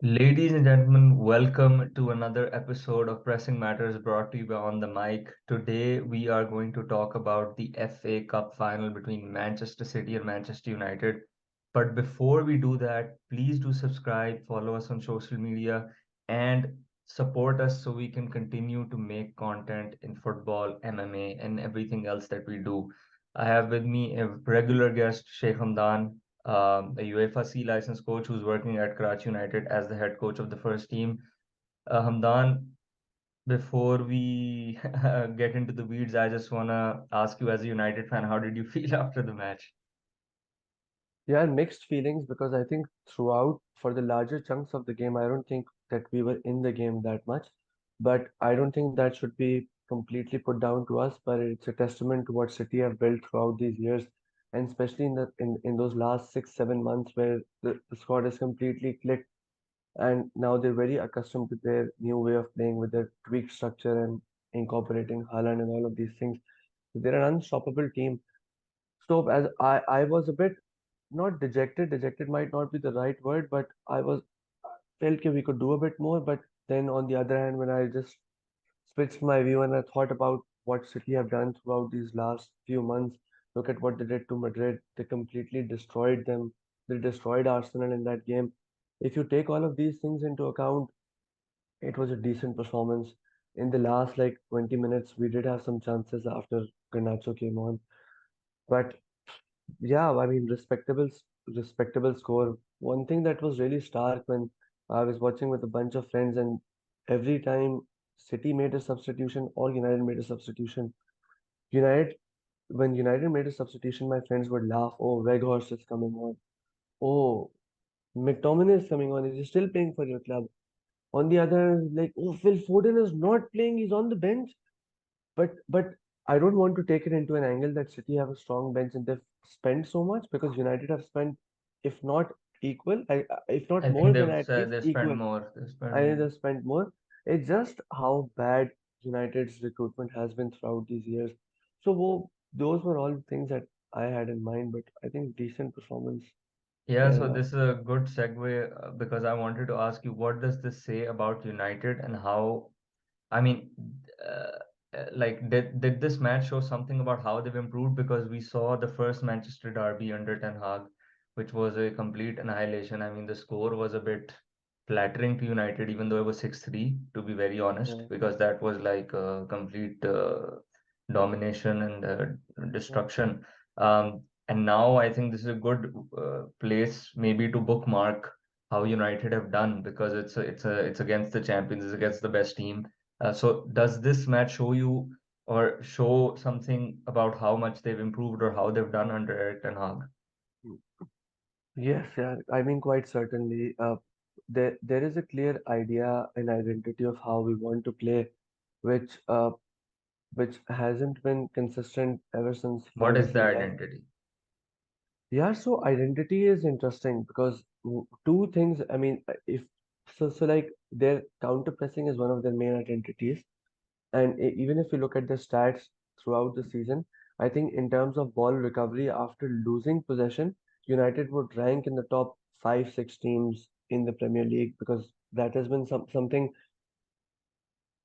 Ladies and gentlemen, welcome to another episode of Pressing Matters brought to you by On the Mic. Today, we are going to talk about the FA Cup final between Manchester City and Manchester United. But before we do that, please do subscribe, follow us on social media, and support us so we can continue to make content in football, MMA, and everything else that we do. I have with me a regular guest, Sheikh Hamdan, a UEFA C license coach who's working at Karachi United as the head coach of the first team. Hamdan, before we get into the weeds, I just want to ask you as a United fan, how did you feel after the match? Yeah, mixed feelings because I think throughout, for the larger chunks of the game, I don't think that we were in the game that much. But I don't think that should be completely put down to us. But it's a testament to what City have built throughout these years, and especially in those last 6, 7 months where the squad has completely clicked, and now they're very accustomed to their new way of playing with their tweaked structure and incorporating Haaland and all of these things. They're an unstoppable team. So as I was a bit not dejected. Dejected might not be the right word, but I was felt that we could do a bit more. But then on the other hand, when I just switched my view and I thought about what City have done throughout these last few months, look at what they did to Madrid. They completely destroyed them. They destroyed Arsenal in that game. If you take all of these things into account, it was a decent performance. In the last like 20 minutes, we did have some chances after Garnacho came on. But yeah, I mean, respectable score. One thing that was really stark when I was watching with a bunch of friends, and every time City made a substitution or United made a substitution, United when United made a substitution, my friends would laugh. Oh, Weghorst is coming on. Oh, McTominay is coming on. Is he still playing for your club? On the other hand, like, oh, Phil Foden is not playing. He's on the bench. But I don't want to take it into an angle that City have a strong bench and they've spent so much because United have spent, if not equal, if not I think more than at least they spent equal. more. They spent I think more. they've spent more. It's just how bad United's recruitment has been throughout these years. So those were all the things that I had in mind, but I think decent performance, Yeah, fair so enough. this is a good segue because I wanted to ask you, what does this say about United and how I mean, did this match show something about how they've improved? Because we saw the first Manchester derby under Ten Hag, which was a complete annihilation. I mean, the score was a bit flattering to United, even though it was 6-3, to be very honest, Yeah, because that was like a complete domination and yeah. destruction. And now I think this is a good place maybe to bookmark how United have done because it's against the champions, it's against the best team. So does this match show you or show something about how much they've improved or how they've done under Eric Ten Hag? Yes, yeah. I mean, quite certainly. There is a clear idea and identity of how we want to play, which which hasn't been consistent ever since What is the Ferguson left. identity? Yeah, so identity is interesting because two things. I mean, if so, like their counter pressing is one of their main identities, and even if you look at the stats throughout the season, I think in terms of ball recovery after losing possession, United would rank in the top 5, 6 teams in the Premier League because that has been something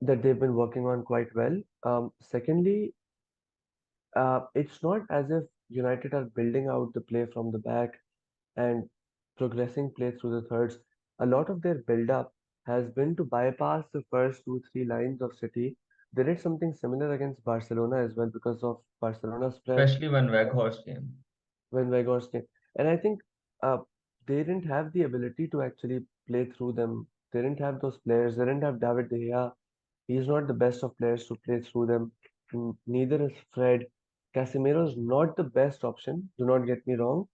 that they've been working on quite well. Secondly, it's not as if United are building out the play from the back and progressing play through the thirds. A lot of their build-up has been to bypass the first two, three lines of City. They did something similar against Barcelona as well because of Barcelona's press Especially when Weghorst came. when Weghorst came. And I think uh, they didn't have the ability to actually play through them. They didn't have those players. They didn't have David De Gea. He's not the best of players to play through them. Neither is Fred. Casemiro is not the best option. Do not get me wrong.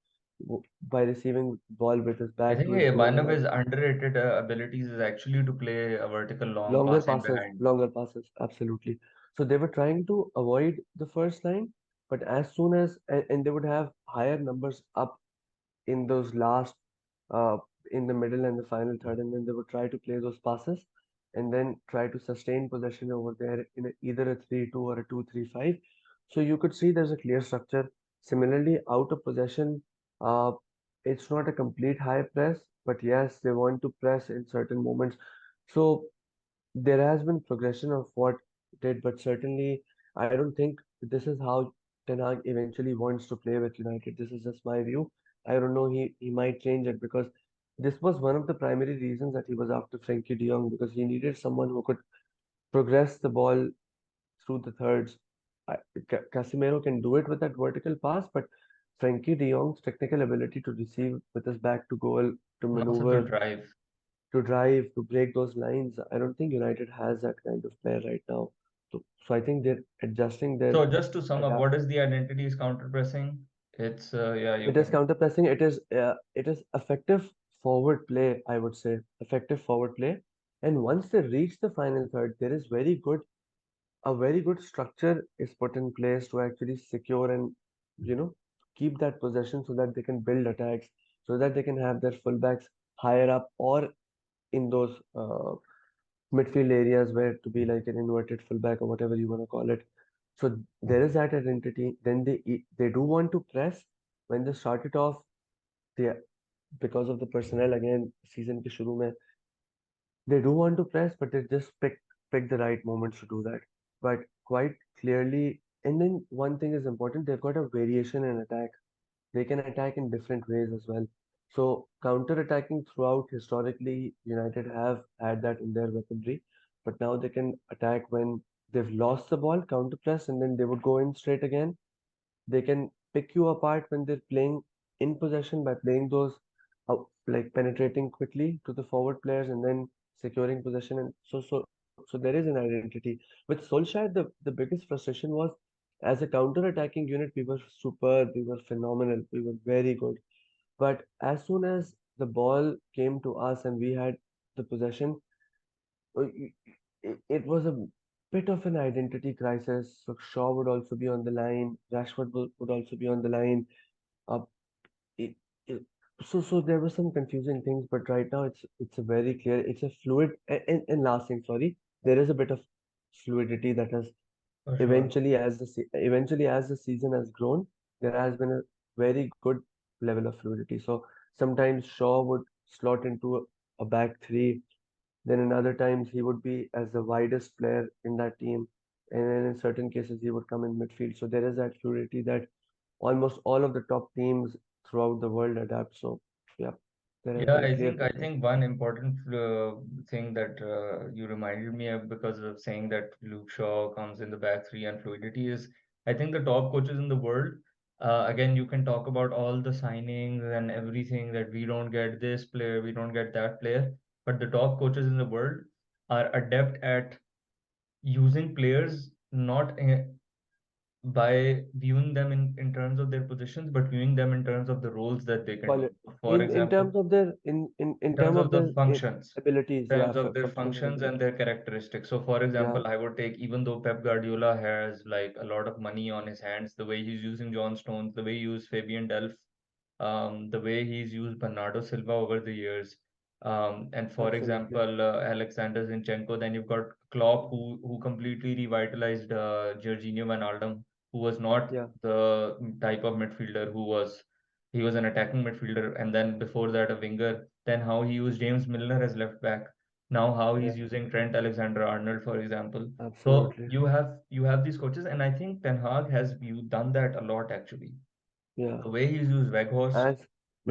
By receiving ball with his I back think to his goal one and of all, his underrated abilities is actually to play a vertical long longer pass in passes, behind. longer passes, absolutely. So they were trying to avoid the first line, but as soon as and they would have higher numbers up in those last uh, in the middle and the final third, and then they would try to play those passes and then try to sustain possession over there in either a 3-2 or a 2-3-5. So you could see there's a clear structure. Similarly, out of possession, uh, it's not a complete high press. but yes, they want to press in certain moments. So there has been progression of what did, but certainly I don't think this is how Ten Hag eventually wants to play with United. This is just my view. I don't know. He might change it because this was one of the primary reasons that he was after Frankie De Jong because he needed someone who could progress the ball through the thirds. I, Casemiro can do it with that vertical pass, but Frankie De Jong's technical ability to receive with his back to goal, to And also to maneuver, drive. to drive, to break those lines. I don't think United has that kind of player right now. So I think they're adjusting their So just to sum up, adapt. what is the identity is counter pressing? It's yeah, you It is can. counter pressing. It is effective forward play. I would say effective forward play. And once they reach the final third, there is a very good structure is put in place to actually secure and you know keep that possession so that they can build attacks, so that they can have their fullbacks higher up or in those midfield areas where to be like an inverted fullback or whatever you want to call it. So there is that identity. Then they do want to press when they start it off. They because of the personnel again season ke shuru mein they do want to press, but they just pick the right moments to do that. But quite clearly, and then one thing is important, they've got a variation in attack. They can attack in different ways as well. So counter-attacking throughout historically, United have had that in their weaponry, but now they can attack when they've lost the ball, counter press, and then they would go in straight again. They can pick you apart when they're playing in possession by playing those like penetrating quickly to the forward players and then securing possession. And so there is an identity. With Solskjaer, the biggest frustration was as a counter-attacking unit, we were superb, we were phenomenal, we were very good. But as soon as the ball came to us and we had the possession, it was a bit of an identity crisis. So Shaw would also be on the line, Rashford would also be on the line. Uh, it, it, so there were some confusing things, but right now it's a very clear, it's a fluid and last thing, sorry, there is a bit of fluidity that has For sure. eventually as the season has grown, there has been a very good level of fluidity. So sometimes Shaw would slot into a back three, then in other times he would be as the widest player in that team, and then in certain cases he would come in midfield. So there is that fluidity that almost all of the top teams throughout the world adapt. So yeah, there has Yeah, been a clear I progression. think one important thing that you reminded me of because of saying that Luke Shaw comes in the back three and fluidity is I think the top coaches in the world. Again, you can talk about all the signings and everything that we don't get this player, we don't get that player, but the top coaches in the world are adept at using players not by viewing them in terms of their positions, but viewing them in terms of the roles that they can do. Quali- For in example, terms of their in in terms terms of of the their functions, abilities, in yeah, terms of their functions and functions and their abilities. characteristics. So, for Yeah, example, I would take even though Pep Guardiola has like a lot of money on his hands, the way he's using John Stones, the way he used Fabian Delph, the way he's used Bernardo Silva over the years. And for absolutely. example, Alexander Zinchenko. Then you've got Klopp, who completely revitalized Jorginho Wijnaldum, who was not Yeah, the type of midfielder who was. He was an attacking midfielder, and then before that a winger. Then how he used James Milner as left back. Now how yeah, he's using Trent Alexander-Arnold, for example. So absolutely. you have these coaches, and I think Ten Hag has you done that a lot actually. Yeah, The way he's used Weghorst, as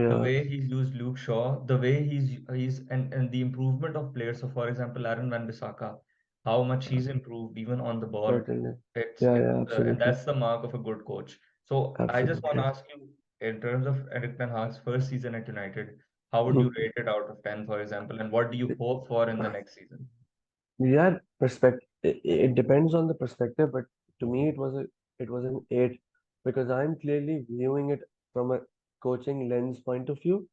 the yeah, way he's used Luke Shaw, the way he's and the improvement of players. So for example, Aaron Wan-Bissaka, how much yeah, he's improved even on the ball. certainly. It's Yeah, it's yeah, and absolutely, that's the mark of a good coach. So I just want to absolutely. ask you, in terms of Erik ten Hag's first season at United, how would you Mhm. rate it out of 10, for example, and what do you hope for in the next season? Yeah, perspective. It depends on the perspective, but to me, it was an eight because I'm clearly viewing it from a coaching lens point of view,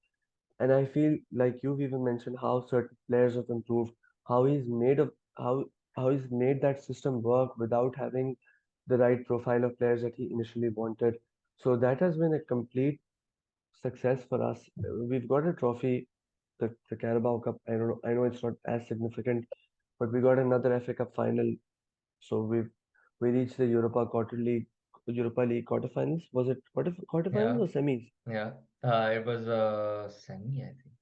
and I feel like you've even mentioned how certain players have improved, how he's made of how he's made that system work without having the right profile of players that he initially wanted. So that has been a complete success for us. We've got a trophy, the Carabao Cup. I know it's not as significant, but we got another FA Cup final. So we reached the Europa League quarterfinals. Was it quarterfinals Yeah, or semis? yeah. It was semi, I think.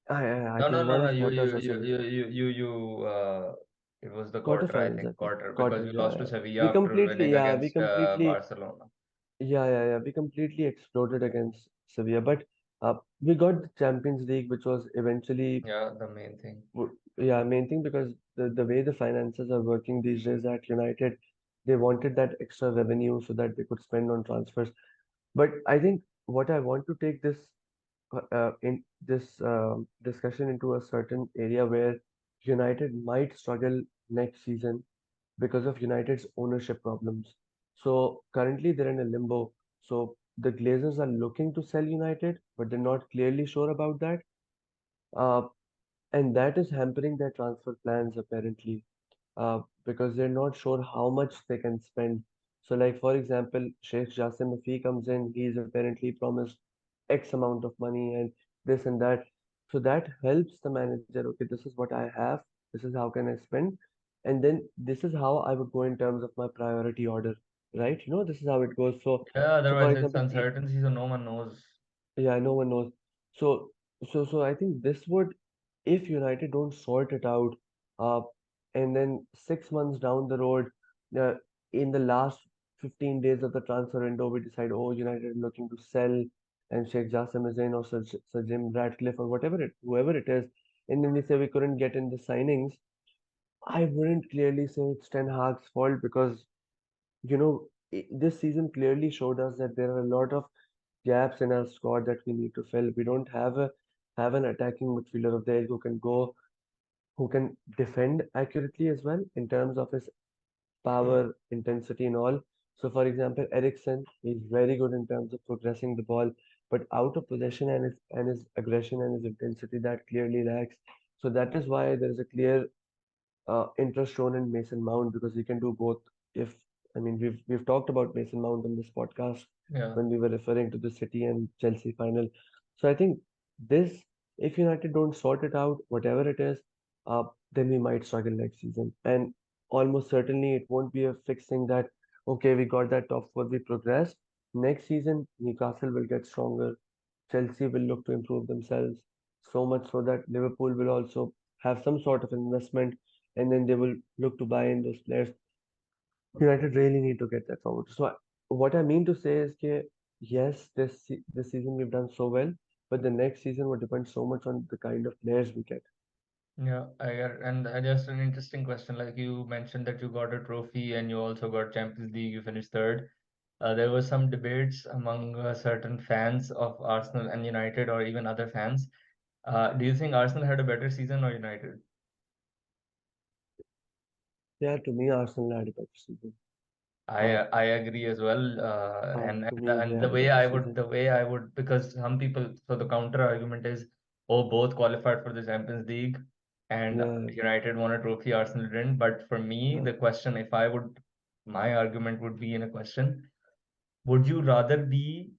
I No, no, think no, one no. of quarters or semi It was the quarter, I quarterfinals. think, I think quarter, because quarters. you Yeah, lost to yeah. Sevilla We after completely, winning yeah, we against completely, Barcelona. yeah. We completely exploded against Sevilla, but we got the Champions League, which was eventually, Yeah, the main thing. yeah, main thing because the way the finances are working these days at United, they wanted that extra revenue so that they could spend on transfers. But I think what I want to take this in this discussion into a certain area where United might struggle next season because of United's ownership problems. So currently they're in a limbo. So the Glazers are looking to sell United, but they're not clearly sure about that. Uh, and that is hampering their transfer plans apparently, because they're not sure how much they can spend. So, like for example, Sheikh Jassim, if he comes in, he's apparently promised X amount of money and this and that. So that helps the manager. Okay, this is what I have. This is how can I spend, and then this is how I would go in terms of my priority order, right? This is how it goes. So, Yeah, so for otherwise it's example, uncertainty, so no one knows. yeah, no one knows. So I think this would, if United don't sort it out, uh, and then 6 months down the road, uh, in the last 15 days of the transfer window, we decide, oh, United is looking to sell, and Sheikh Jassim is in, or Sir Jim Ratcliffe, or whoever it is, and then they say we couldn't get in the signings. I wouldn't clearly say it's Ten Hag's fault because this season clearly showed us that there are a lot of gaps in our squad that we need to fill. We don't have an attacking midfielder of theirs who can defend accurately as well in terms of his power, intensity, and all. So, for example, Ericsson is very good in terms of progressing the ball, but out of possession and his aggression and his intensity that clearly lacks. So that is why there is a clear interest shown in Mason Mount because he can do both. If I mean we've talked about Mason Mount in this podcast Yeah. when we were referring to the City and Chelsea final. So I think this, if United don't sort it out, whatever it is, then we might struggle next season. And almost certainly it won't be a fixed thing that okay, we got that top four, we progressed. Next season, Newcastle will get stronger. Chelsea will look to improve themselves so much so that Liverpool will also have some sort of investment and then they will look to buy in those players. United really need to get that forward. So what I mean to say is that yes, this season we've done so well, but the next season will depend so much on the kind of players we get. Yeah, I get, and just an interesting question. Like you mentioned that you got a trophy and you also got Champions League, you finished third. There were some debates among certain fans of Arsenal and United, or even other fans. Do you think Arsenal had a better season or United? Yeah, to me, Arsenal had a better season. Uh, I agree as well, to me, they and had a better season. the way I would, because some people, so the counter argument is, oh, both qualified for the Champions League and Yeah, United won a trophy, Arsenal didn't. But for me, yeah, the question, if I would, my argument would be in a question: would you rather be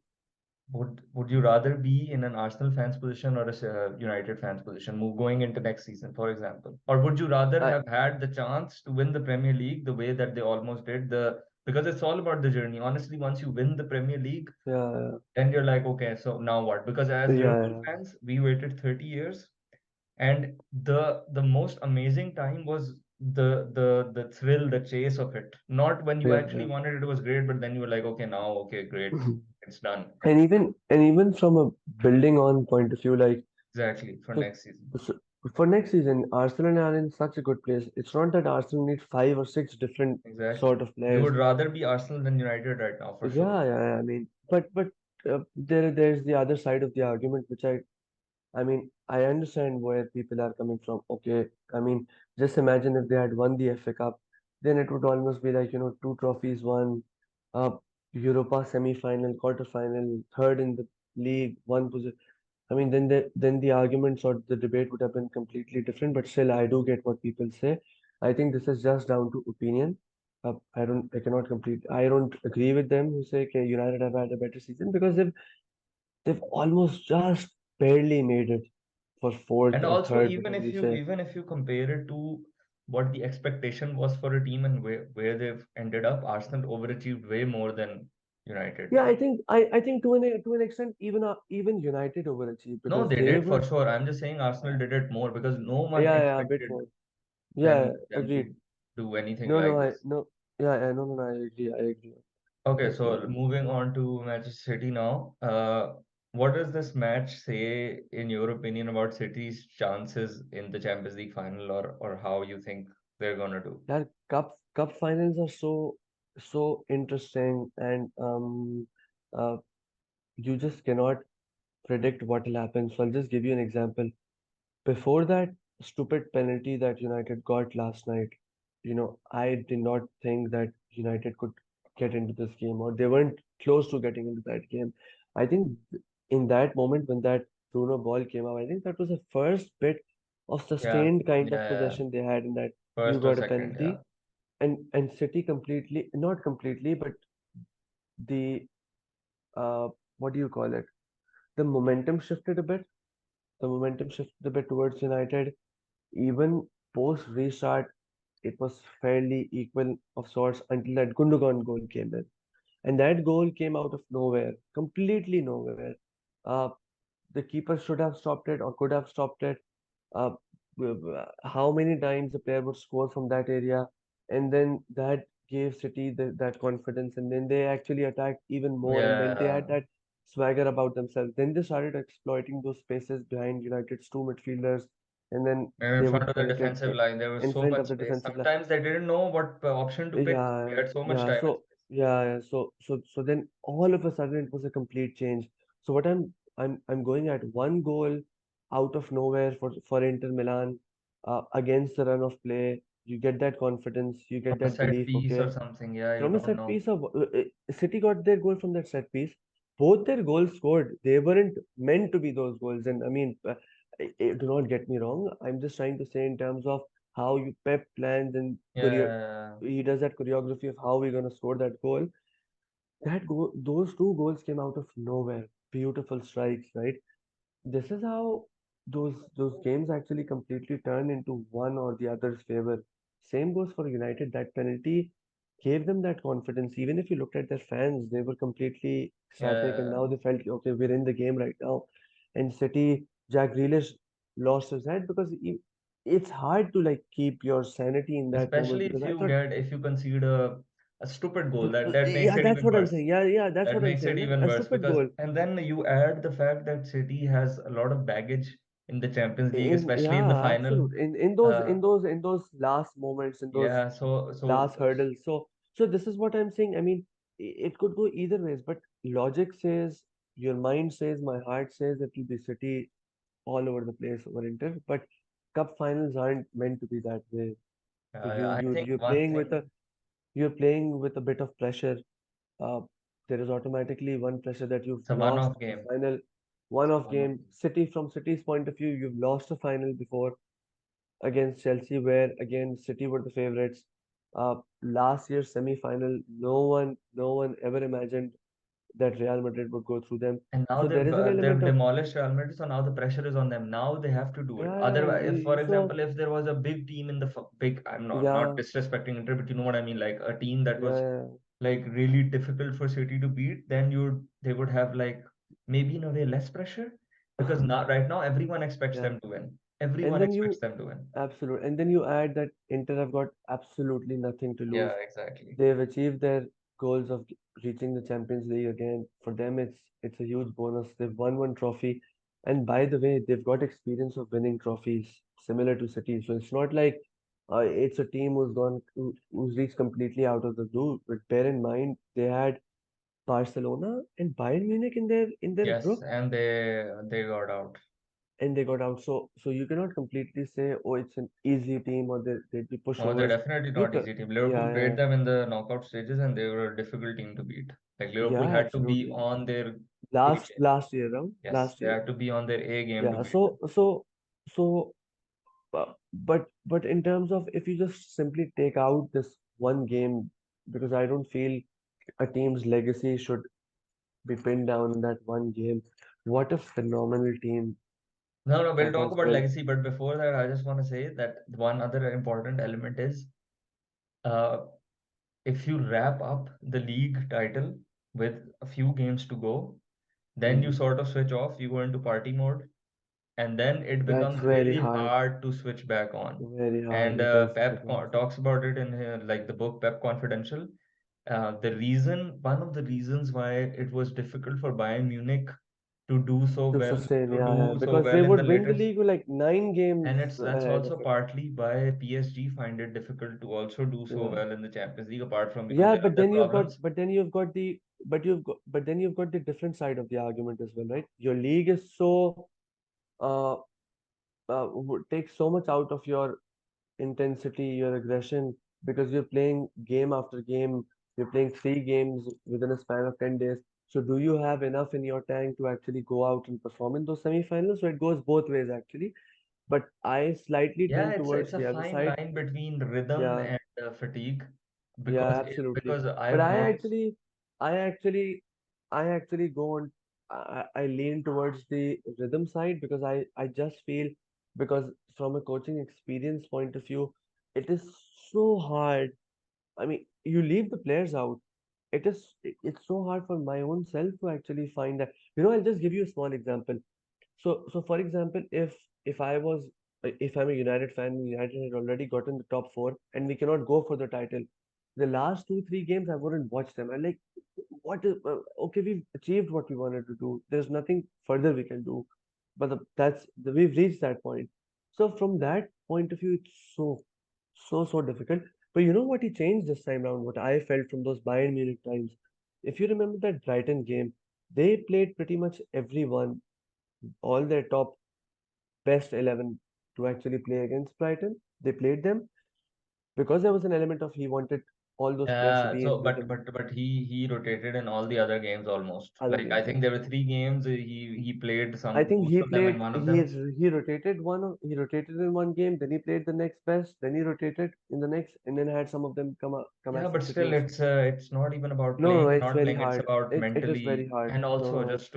would you rather be in an Arsenal fan's position or a United fan's position, going into next season, for example? Or would you rather I have had the chance to win the Premier League the way that they almost did? Because it's all about the journey. Honestly, once you win the Premier League, yeah, then you're like, okay, so now what? Because yeah, as Liverpool yeah, fans, we waited 30 years, and the most amazing time was the thrill, the chase of it. Not when you yeah, actually yeah. wanted it, it was great, but then you were like, okay, now, okay, great, it's done. And even from a building on point of view, like Exactly, for so, next season. so for next season, Arsenal are in such a good place. It's not that Arsenal need five or six different Exactly. sort of You players. would rather be Arsenal than United right now, for sure. Yeah. I mean, but there's the other side of the argument, which I mean, I understand where people are coming from. Okay, I mean, just imagine if they had won the FA Cup, then it would almost be like, two trophies won, uh, Europa semi-final, quarter-final, third in the league, one position. I mean, then the arguments or the debate would have been completely different. But still, I do get what people say. I think this is just down to opinion. I don't agree with them who say, okay, United have had a better season because they've almost just barely made it for fourth And or also, third, whatever you say. even if you compare it to what the expectation was for a team and where they've ended up, Arsenal overachieved way more than. United. Yeah, I think to an extent even United overachieved No, because they they did for were sure. I'm just saying Arsenal did it more because no one yeah, a bit expected more. Yeah, them to agreed. do anything No, like no, this. no, no, no, I agree. I Okay, agree so on that. moving on to Manchester City now. What does this match say, in your opinion, about City's chances in the Champions League final, or how you think they're gonna do? Yeah, cup finals are so interesting, and uh, you just cannot predict what will happen. So I'll just give you an example. Before that stupid penalty that United got last night, I did not think that United could get into this game, or they weren't close to getting into that game. I think in that moment when that Bruno ball came out, I think that was the first bit of Yeah, sustained kind of yeah, yeah. possession they had in that you First or got a second, yeah. penalty, and City completely, not completely, but the uh, what do you call it? The momentum shifted a bit. The momentum shifted a bit towards United. Even post restart, it was fairly equal of sorts until that Gundogan goal came in. And that goal came out of nowhere, completely nowhere. Uh, the keeper should have stopped it or could have stopped it. uh, how many times a player would score from that area, and then that gave City that confidence, and then they actually attacked even more, and then they Yeah. had that swagger about themselves. Then they started exploiting those spaces behind United's two midfielders, and then And in they front would of the penetrate defensive line, there was in so front much of the space. defensive line. Sometimes they didn't know what option to pick. They Yeah, had so much yeah. time and So space. yeah, yeah. So then all of a sudden it was a complete change. So what I'm going at one goal out of nowhere for Inter Milan against the run of play. You get that confidence, you From get a that set belief. piece or Okay, something, yeah, you from a don't set know. piece of City got their goal from that set piece. Both their goals scored. They weren't meant to be those goals. And I mean, do not get me wrong. I'm just trying to say in terms of how you Pep plans and Yeah, he does that choreography of how we're gonna score that goal. Those two goals came out of nowhere. Beautiful strikes, right? This is how those games actually completely turn into one or the other's favor. Same goes for United. That penalty gave them that confidence. Even if you looked at their fans, they were completely ecstatic, and yeah. now they felt okay, we're in the game right now. And City, Jack Grealish lost his head because it's hard to like keep your sanity in that moment Especially because if I you thought get if you concede a stupid goal, that makes yeah, it that's even what I'm worse. saying. Yeah, yeah, that's That what I'm makes it saying. Na? even A worse stupid because, goal. and then you add the fact that City has a lot of baggage in the Champions League, In especially in the yeah, final. absolute. In those last moments, in those Yeah, so last hurdles. So this is what I'm saying. I mean, it could go either ways, but logic says, your mind says, my heart says it will be City all over the place over Inter. But cup finals aren't meant to be that way. I think You're one playing with thing, a bit of pressure. uh, there is automatically one pressure that you've it's a lost one-off the game. final, one It's a off one-off game. game. City, from City's point of view, you've lost a final before against Chelsea, where again City were the favorites. Last year's semi-final, no one ever imagined that Real Madrid would go through them. And now So there is an they've element of demolished Real Madrid, so now the pressure is on them. Now they have to do it. yeah, Otherwise, if, for so example, if there was a big team in the big, I'm not yeah, disrespecting Inter, but you know what I mean, like a team that was yeah, like really difficult for City to beat, then they would have like maybe in a way less pressure because now right now everyone expects yeah. them to win. And Everyone then expects you them to win. absolute, and then you add that Inter have got absolutely nothing to Yeah, lose. exactly. They've achieved their goals of reaching the Champions League again. For them, it's a huge bonus. They've won one trophy, and by the way, they've got experience of winning trophies similar to City. So it's not like it's a team who's reached completely out of the blue. But bear in mind, they had Barcelona and Bayern Munich in their Yes, group, and they got out. and they got out. So you cannot completely say, oh, it's an easy team or they'd be No, they're pushovers. definitely not People, easy team. yeah, Liverpool yeah, played them in the knockout stages, and they were a difficult team to beat. Like Liverpool yeah, had to be absolutely. on their A Last game. last year, round Yes, last they year. had to be on their A game to Yeah. beat them. But in terms of if you just simply take out this one game, because I don't feel a team's legacy should be pinned down in that one game. What a phenomenal team No, no, we'll that talk has about built. legacy, but before that, I just want to say that one other important element is uh, if you wrap up the league title. with a few games to go, then you Hmm. sort of switch off, you go into party mode, and then it That's becomes very really hard. hard to switch back on. Very hard. And It is. It Pep is. talks about it in here, like the book Pep Confidential. One of the reasons why it was difficult for Bayern Munich To sustain, to yeah, yeah. do so Because well they in the would win the latest, league with like nine and games it's ahead also of it. partly why PSG find it difficult to also do so Yeah. well in the Champions League, apart from because Yeah, they have but their then you've got, problems. but then you've got the, but then you've got the different side of the argument as well, right? Your league is so, uh, takes so much out of your intensity, your aggression, because you're playing game after game. You're playing three games within a span of 10 days. So do you have enough in your tank to actually go out and perform in those semi-finals? So it goes both ways actually. But I slightly Yeah, tend it's towards a the other fine side. line between rhythm Yeah, and fatigue, yeah, absolutely. because But I've noticed. I actually, I actually go on. I lean towards the rhythm side because I just feel, because from a coaching experience point of view, it is so hard. I mean, you leave the players out. It's so hard for my own self to actually find that. I'll just give you a small example. So for example, if I'm a United fan, United had already gotten the top four, and we cannot go for the title. The last two, three games, I wouldn't watch them. I'm like, what is okay? We've achieved what we wanted to do. There's nothing further we can do. But we've reached that point. So from that point of view, it's so difficult. But you know what he changed this time around? What I felt from those Bayern Munich times. If you remember that Brighton game, they played pretty much everyone, all their top best 11 to actually play against Brighton. They played them because there was an element of he wanted all those players to Yeah, be so in rhythm. but he rotated in all the other games almost. Other Like I games, think yeah. there were three games. He played I think most he of them in played. one of them. He rotated in one game. Then he played the next best. Then he rotated in the next, and then had some of them come Yeah, as but still, substitutes. it's not even about No, no, playing no. and It's not very playing. It's hard. about It is very mentally, hard. and No, also no. It's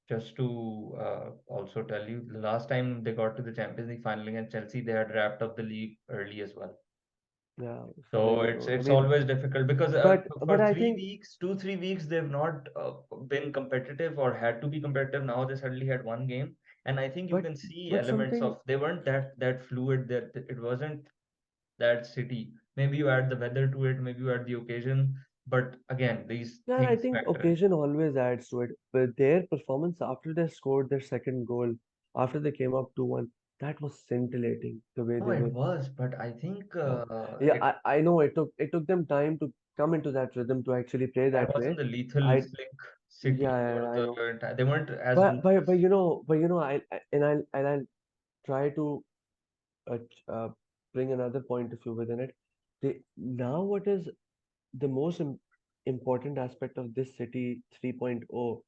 just to also tell you, the last time they got to the Champions League final against Chelsea, they had wrapped up the league early as well. yeah. So there So you go. I it's mean, always difficult because but for I three think, weeks, 2 3 weeks, they've not been competitive or had to be competitive. Now they suddenly had one game, and I think you but can see but elements something. of they weren't that fluid. That it wasn't that city. Maybe you add the weather to it, maybe you add the occasion, but again, these Yeah, I things think factor in. occasion always adds to it. But their performance after they scored their second goal, after they came up 2-1, that was scintillating the way No, they it were. was, but I think Yeah, yeah. it I know it took them time to come into that rhythm to actually play that that wasn't way. the lethal I slick city Yeah, or yeah, I know. they weren't as But ruthless. I'll try to uh, bring another point of view within it. Now what is the most important aspect of this city 3.0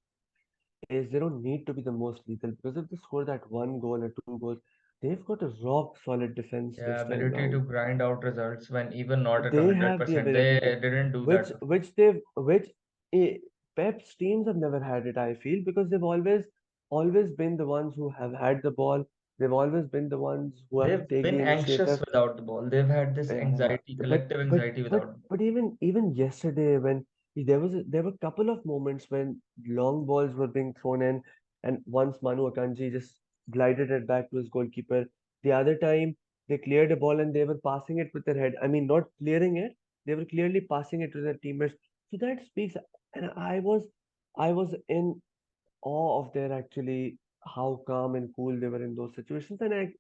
is they don't need to be the most lethal, because if they score that one goal or two goals, they've got a rock solid defense Yeah, this time ability to round. grind out results when even not at They have the 100%. They ability to, didn't do that which before. which they've which eh, Pep's teams have never had it. I feel because they've always been the ones who have had the ball. They've always been the ones who have to They've take been the anxious initiative. without the ball. They've had this Yeah, anxiety, collective anxiety but without the ball. but even yesterday when there were a couple of moments when long balls were being thrown in, and once Manu Akanji just glided it back to his goalkeeper. The other time they cleared a ball and they were passing it with their head. I mean, not clearing it, they were clearly passing it to their teammates. So that speaks, and I was in awe of their actually how calm and cool they were in those situations, and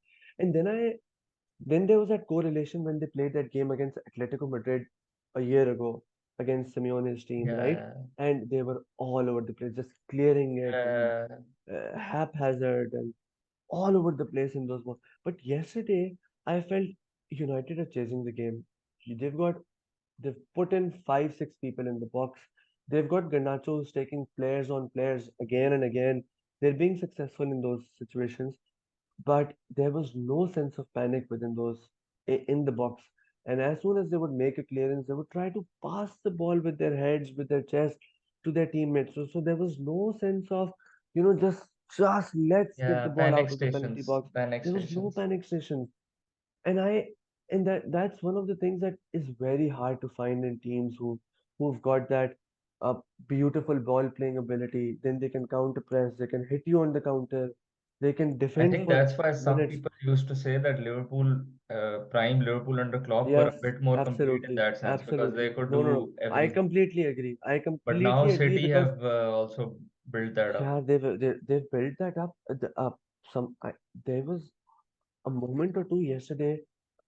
then there was that correlation when they played that game against Atletico Madrid a year ago against Simeone's team, right? Yeah, And they were all over the place, just clearing it and yeah, haphazard and all over the place in those balls. But yesterday, I felt United are chasing the game. They've got they've put in five, six people in the box. They've got Garnacho who's taking players on players again and again. They're being successful in those situations, but there was no sense of panic within in the box. And as soon as they would make a clearance, they would try to pass the ball with their heads, with their chest to their teammates. So there was no sense of, just let's get yeah. the ball out of the penalty box. Panic There was no stations. panic station. And I and that's one of the things that is very hard to find in teams who've got that. a beautiful ball playing ability. Then they can counter press. They can hit you on the counter. They can I defend think for that's why some minutes. people used to say that Liverpool, prime Liverpool under Klopp were Yes, a bit more complete in absolutely, that sense because they absolutely. could No, no, no. do I everything. completely agree. I But now completely agree City because have also built that up. yeah, they've built that up. Some there was a moment or two yesterday.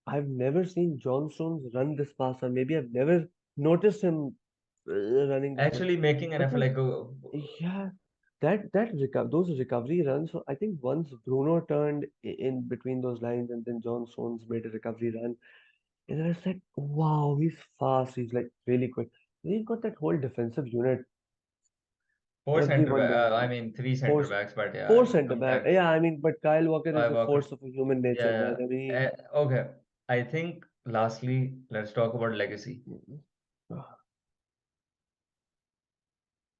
I've never seen John Stones run this fast, or maybe I've never noticed him running this much. Actually making an effort Because like yeah, those recovery runs. So I think once Bruno turned in between those lines, and then John Stones made a recovery run, and I said, "Wow, he's fast. He's like really quick." They've got that whole defensive unit. four center Everyone back. loves I them. mean three center Force, backs, but yeah, force you center back. sometimes Yeah, I mean, but Kyle Walker is five a Walker. force of a human nature, Yeah, man. I mean, yeah. Okay. I think lastly, let's talk about legacy.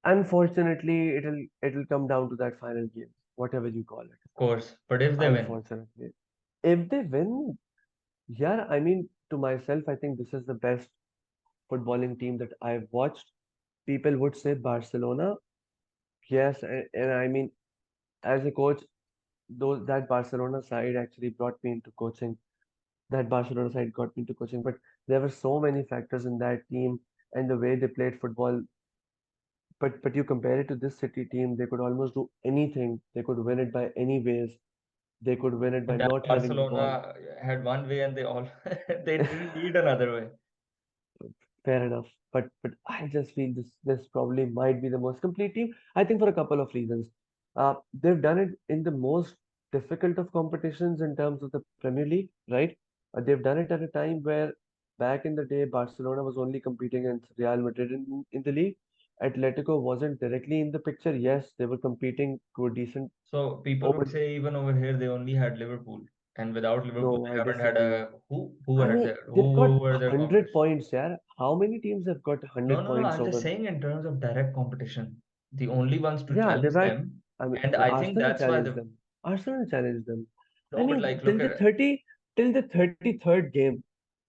unfortunately, it'll come down to that final game, whatever you call it. Of course, but if they win, Unfortunately, if they win, yeah, I mean, to myself, I think this is the best footballing team that I've watched. People would say Barcelona, yes, and I mean, as a coach, those that Barcelona side actually brought me into coaching. That Barcelona side got me into coaching, but there were so many factors in that team and the way they played football. But you compare it to this City team, they could almost do anything. They could win it by any ways. They could win it by but that not having the ball. Barcelona had one way and they all they didn't need another way. Fair enough. But I just feel this probably might be the most complete team. I think for a couple of reasons. They've done it in the most difficult of competitions in terms of the Premier League, right? They've done it at a time where back in the day Barcelona was only competing against Real Madrid in the league. Atletico wasn't directly in the picture. Yes, they were competing to a decent So people would over. say even over here they only had Liverpool, and without Liverpool No, they I haven't had disagree. a who I had mean, their they've got who were their 100 competition. points, yeah. How many teams have got No, 100 no, no. points I'm just over? saying in terms of direct competition, the only ones to Yeah, they've challenge had. them, I mean, and I think Arsenal that's why challenged the them. Arsenal challenged them. I no, but mean, like look at it. till the 33rd game,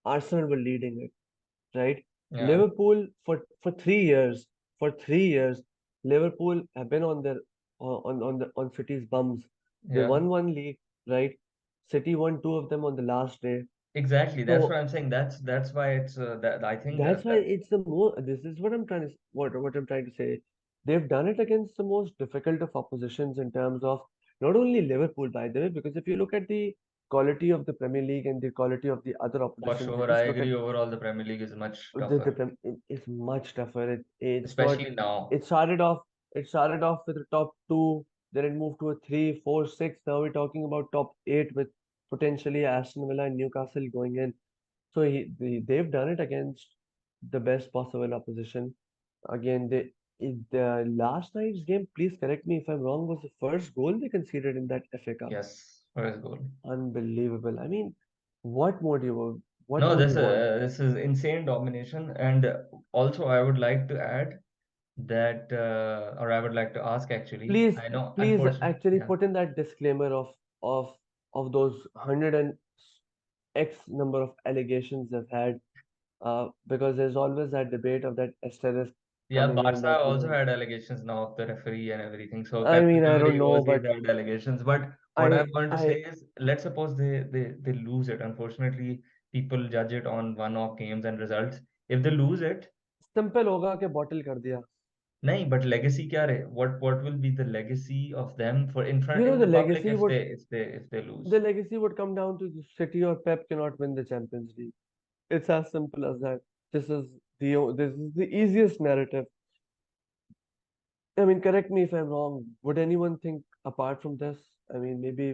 Arsenal were leading it, right? Yeah, Liverpool for 3 years, for 3 years, Liverpool have been on their on City's bums. They yeah. won one league, right? City won two of them on the last day. Exactly. That's what So I'm saying. That's why it's that I think that's why that it's the more. This is what I'm trying to what I'm trying to say. They've done it against the most difficult of oppositions in terms of not only Liverpool, by the way, because if you look at the quality of the Premier League and the quality of the other for oppositions, you sure I just look at agree. Overall, the Premier League is much the tougher, it's much tougher. It's not. especially now. It started off. It started off with the top two, then it moved to a three, four, six. Now we're talking about top eight with potentially Aston Villa and Newcastle going in. So they've done it against the best possible opposition. Again, the last night's game, please correct me if I'm wrong, was the first goal they conceded in that FA Cup. Yes, first goal. Unbelievable. I mean, what more do you want? What No, more do you want? this is insane domination, and also I would like to add that, or I would like to ask actually. Please, I know, please unfortunately, actually yeah, put in that disclaimer of of those 100 and X number of allegations they've had, because there's always that debate of that asterisk yeah. coming in Barca that, also had allegations now of the referee and everything. So I Pep mean, I don't Guardiola know, was he but had allegations, but what I'm I going to say I is, let's suppose they lose it. Unfortunately, people judge it on one-off games and results. If they lose it, simple होगा कि bottle कर दिया. nahi, but legacy क्या रहे? What will be the legacy of them for in You front know, in the public if they lose? the legacy would come down to the City or Pep cannot win the Champions League. It's as simple as that. This is this is the easiest narrative. I mean, correct me if I'm wrong. Would anyone think apart from this? I mean, maybe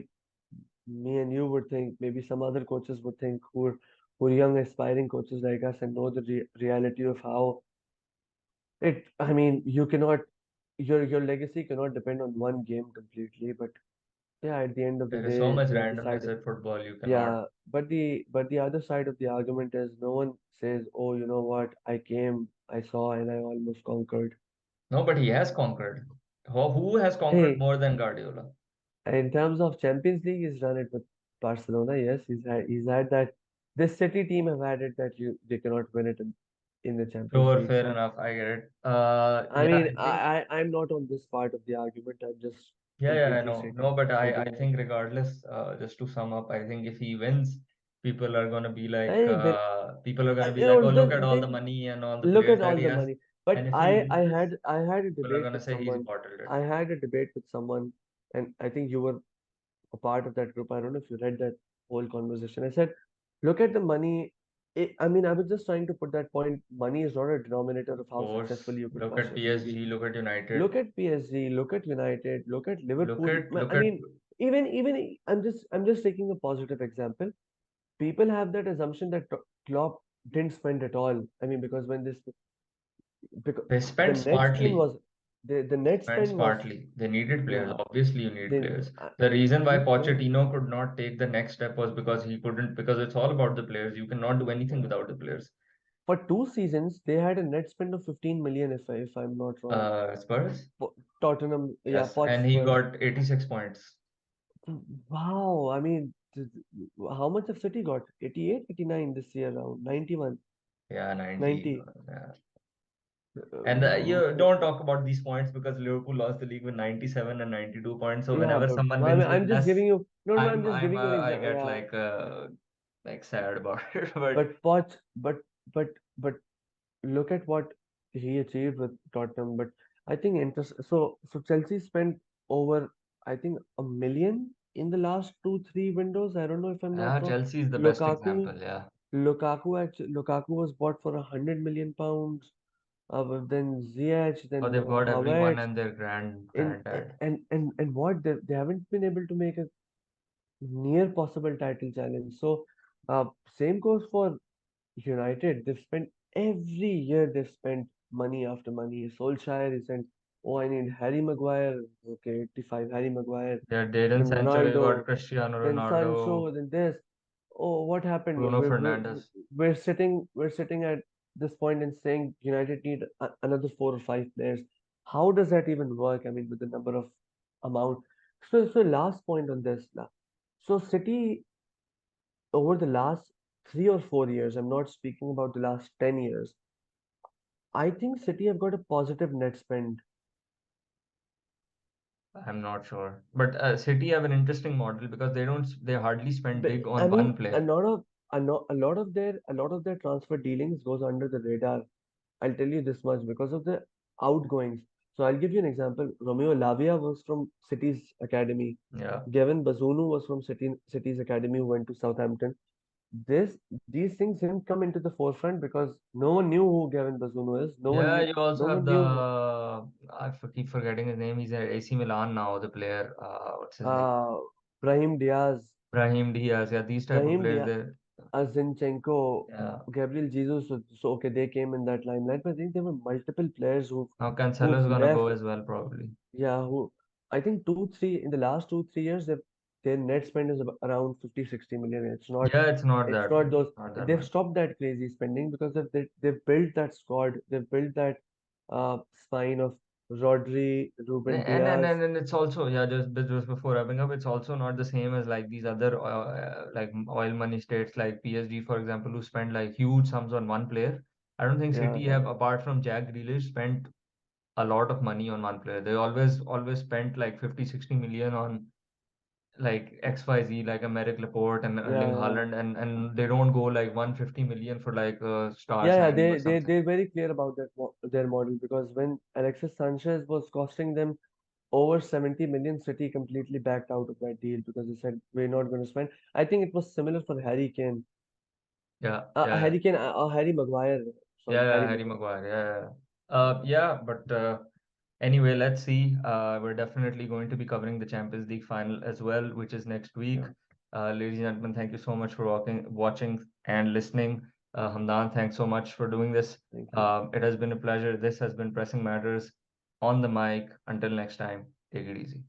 me and you would think, maybe some other coaches would think who are young aspiring coaches like us and know the reality of how I mean, you cannot your legacy cannot depend on one game completely, but yeah, at the end of the There is so day, much the other randomness side, at football, you cannot. yeah, but the other side of the argument is no one says, oh, you know what, I came, I saw, and I almost conquered. No, but he has conquered. Who has conquered Hey, more than Guardiola? in terms of Champions League, he's done it with Barcelona. Yes, he's had that. This City team have had it that you they cannot win it. in the Champions Sure, League. fair So, enough. I get it. I Yeah, mean, I think. I'm not on this part of the argument. I'm just Yeah, I completely know. No, but I stating that. think regardless, just to sum up, I think if he wins, Hey, then, people are gonna be you like, know, oh, look at all the then money and all the look players at that all he the has. money. But And if he loses, I had a people are debate gonna with say he's someone. bottled it. I had a debate with someone, and I think you were a part of that group. I don't know if you read that whole conversation. I said, look at the money. I mean, I was just trying to put that point. Money is not a denominator of Of how successful course, you could look at possibly be. PSG, look at United, Look at PSG, look at United, look at look Liverpool. at look I at mean, even I'm just taking a positive example. People have that assumption that Klopp didn't spend at all. I mean, because when this because they the spent net spend smartly. was the They net spent spend was smartly. They needed players. yeah. Obviously, you need Then players. The reason why you can't Pochettino could not take the next step was because he couldn't, because it's all about the players. You cannot do anything yeah. without the players. For 2 seasons they had a net spend of 15 million if I'm not wrong. Spurs? Tottenham, yeah, Yes, Poch and he Spurs. got 86 points. Wow, I mean, how much have City got? 88, 89 this year around 91, Yeah, 90. 90. Yeah. And Um, you don't talk about these points because Liverpool lost the league with 97 and 92 points. So yeah, whenever but someone I mean, wins with I'm just less, giving you no, no, I'm just I'm giving you an I example. get Yeah, like sad about it. But but Poch, but but look at what he achieved with Tottenham. But I think interest. So Chelsea spent over I think a million in the last 2 3 windows. I don't know if I'm yeah, not wrong. Chelsea is the best Lukaku example. Yeah. Lukaku was bought for 100 million pounds. Then Ziyech, Oh, then they've got everyone Havertz. and their granddad. And what they haven't been able to make a near possible title challenge. So same goes for United. They've spent every year they've spent money after money. Solskjaer is sent, oh, I need Harry Maguire. Okay, 85 Harry Maguire. Yeah, Jadon Then Sancho, you got Ronaldo. Cristiano Then Ronaldo, Sancho. Then this. Oh, what happened? Bruno Fernandes. We're sitting at this point and saying United need another 4 or 5 players. How does that even work? I mean, with the number of amount. So last point on this. So City over the last 3 or 4 years, I'm not speaking about the last 10 years. I think City have got a positive net spend. I'm not sure. But City have an interesting model because they hardly spend But, big I on one mean, player. a lot of their transfer dealings goes under the radar. I'll tell you this much because of the outgoings. So I'll give you an example. Romeo Lavia was from City's academy. Yeah. Gavin Bazunu was from City's academy who went to Southampton. These things didn't come into the forefront because no one knew who Gavin Bazunu is. Yeah, you No also have one the knew keep forgetting his name. He's at AC Milan now, the player. What's his name? uh, Brahim Diaz, Brahim Diaz. Yeah, these type of Brahim players Diaz, there. Zinchenko, Yeah. Gabriel Jesus. So okay, they came in that limelight, but I think there were multiple players Now Cancelo who've is gonna go left. as well, probably. Yeah, who I think 2 3 in the last 2 3 years their net spend is around 50 60 million. Yeah, it's not It's that not those not that they've much. stopped that crazy spending because they've built that squad. They've built that spine of Rodri, Ruben Diaz. And it's also, yeah, just before wrapping up, it's also not the same as like these other like oil money states like PSG, for example, who spend like huge sums on one player. I don't think Yeah, City yeah. have, apart from Jack Grealish, spent a lot of money on one player. They always spent like 50, 60 million on like XYZ, like Americ Laporte and Yeah, Erling yeah. Haaland, and they don't go like 150 million for like a star Yeah, yeah, signing or something. they're very clear about their model because when Alexis Sanchez was costing them over 70 million, City completely backed out of that deal because they said we're not going to spend. I think it was similar for Harry Kane. Yeah, yeah, Harry Maguire. yeah, Sorry, yeah, Harry Harry Maguire. Maguire. Yeah, yeah. Yeah, but anyway, let's see. We're definitely going to be covering the Champions League final as well, which is next week. Yeah, Ladies and gentlemen, thank you so much for watching and listening. Hamdan, thanks so much for doing this. thank you. It has been a pleasure. This has been Pressing Matters on the mic. Until next time, take it easy.